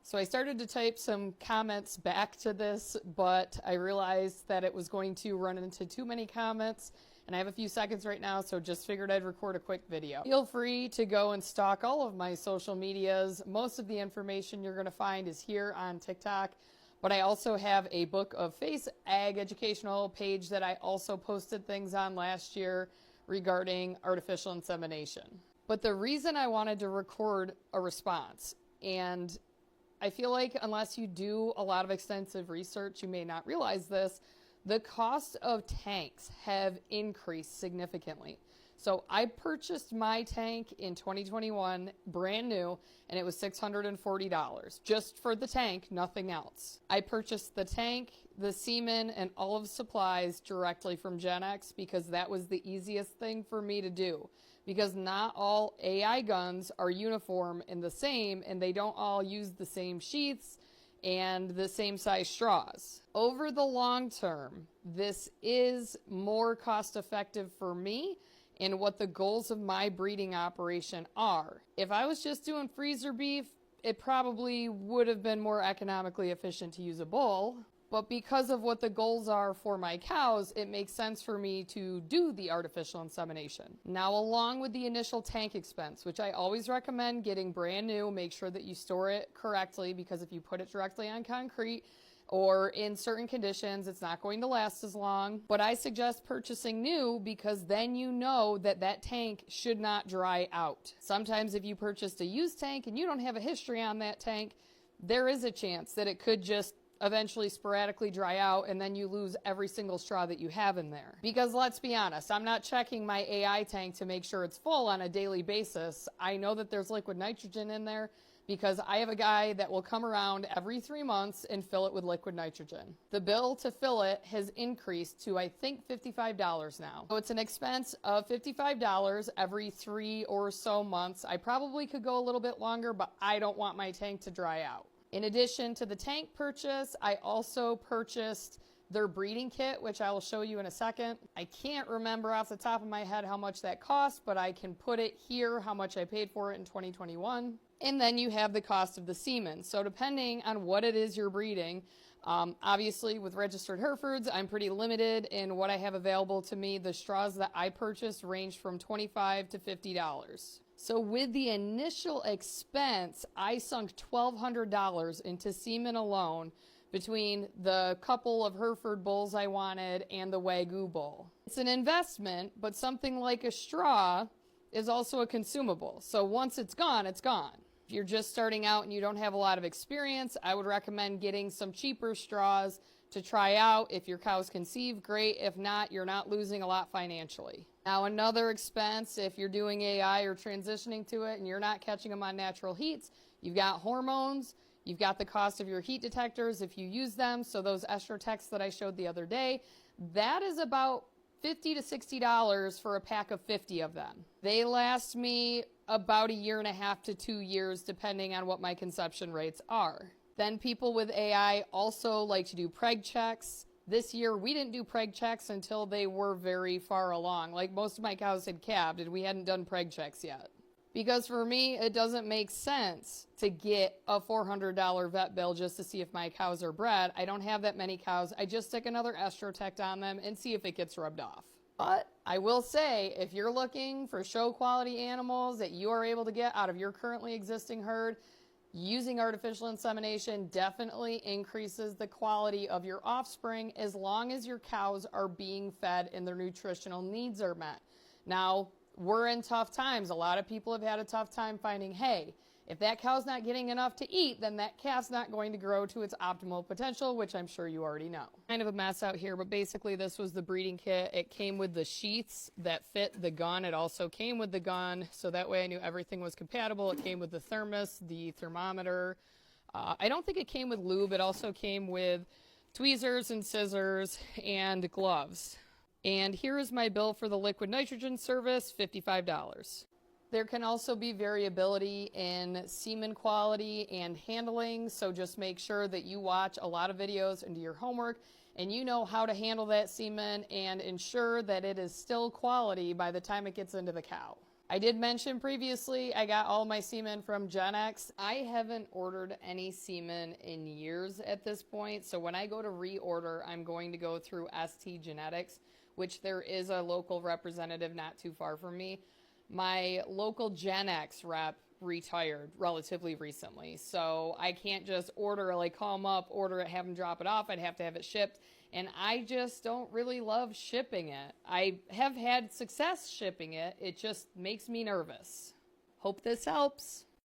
So I started to type some comments back to this, but I realized that it was going to run into too many comments, and I have a few seconds right now, so just figured I'd record a quick video. Feel free to go and stalk all of my social medias. Most of the information you're going to find is here on TikTok, but I also have a Book of Face Ag educational page that I also posted things on last year regarding artificial insemination. But the reason I wanted to record a response, and I feel like unless you do a lot of extensive research, you may not realize this, the cost of tanks have increased significantly. So I purchased my tank in 2021, brand new, and it was $640 just for the tank, nothing else. I purchased the tank, the semen, and all of the supplies directly from Gen X because that was the easiest thing for me to do. Because not all AI guns are uniform and the same, and they don't all use the same sheaths and the same size straws. Over the long term, this is more cost effective for me and what the goals of my breeding operation are. If I was just doing freezer beef, it probably would have been more economically efficient to use a bull. But because of what the goals are for my cows, it makes sense for me to do the artificial insemination. Now, along with the initial tank expense, which I always recommend getting brand new, make sure that you store it correctly, because if you put it directly on concrete or in certain conditions, it's not going to last as long. But I suggest purchasing new because then you know that that tank should not dry out. Sometimes if you purchased a used tank and you don't have a history on that tank, there is a chance that it could just eventually sporadically dry out and then you lose every single straw that you have in there. Because let's be honest, I'm not checking my AI tank to make sure it's full on a daily basis. I know that there's liquid nitrogen in there because I have a guy that will come around every 3 months and fill it with liquid nitrogen. The bill to fill it has increased to, I think, $55 now. So it's an expense of $55 every 3 or so months. I probably could go a little bit longer, but I don't want my tank to dry out. In addition to the tank purchase, I also purchased their breeding kit, which I will show you in a second. I can't remember off the top of my head how much that cost, but I can put it here, how much I paid for it in 2021. And then you have the cost of the semen. So depending on what it is you're breeding, obviously with registered Herefords, I'm pretty limited in what I have available to me. The straws that I purchased range from $25 to $50. So with the initial expense, I sunk $1,200 into semen alone between the couple of Hereford bulls I wanted and the Wagyu bull. It's an investment, but something like a straw is also a consumable. So once it's gone, it's gone. If you're just starting out and you don't have a lot of experience, I would recommend getting some cheaper straws to try out. If your cows conceive, great. If not, you're not losing a lot financially. Now, another expense, if you're doing AI or transitioning to it and you're not catching them on natural heats, you've got hormones, you've got the cost of your heat detectors if you use them. So those Estrotechs that I showed the other day, that is about $50 to $60 for a pack of 50 of them. They last me about 1.5 to 2 years, depending on what my conception rates are. Then people with AI also like to do preg checks. This year, we didn't do preg checks until they were very far along. Like most of my cows had calved and we hadn't done preg checks yet. Because for me, it doesn't make sense to get a $400 vet bill just to see if my cows are bred. I don't have that many cows. I just stick another Estrotect on them and see if it gets rubbed off. But I will say, if you're looking for show quality animals that you are able to get out of your currently existing herd, using artificial insemination definitely increases the quality of your offspring as long as your cows are being fed and their nutritional needs are met. Now, we're in tough times. A lot of people have had a tough time finding hay. If that cow's not getting enough to eat, then that calf's not going to grow to its optimal potential, which I'm sure you already know. Kind of a mess out here, but basically this was the breeding kit. It came with the sheaths that fit the gun. It also came with the gun, so that way I knew everything was compatible. It came with the thermos, the thermometer. I don't think it came with lube. It also came with tweezers and scissors and gloves. And here is my bill for the liquid nitrogen service, $55. There can also be variability in semen quality and handling, so just make sure that you watch a lot of videos and do your homework and you know how to handle that semen and ensure that it is still quality by the time it gets into the cow. I did mention previously I got all my semen from Gen X. I haven't ordered any semen in years at this point, so when I go to reorder, I'm going to go through ST Genetics, which there is a local representative not too far from me. My local Gen X rep retired relatively recently, so I can't just order, like call them up, order it, have them drop it off. I'd have to have it shipped, and I just don't really love shipping it. I have had success shipping it. It just makes me nervous. Hope this helps.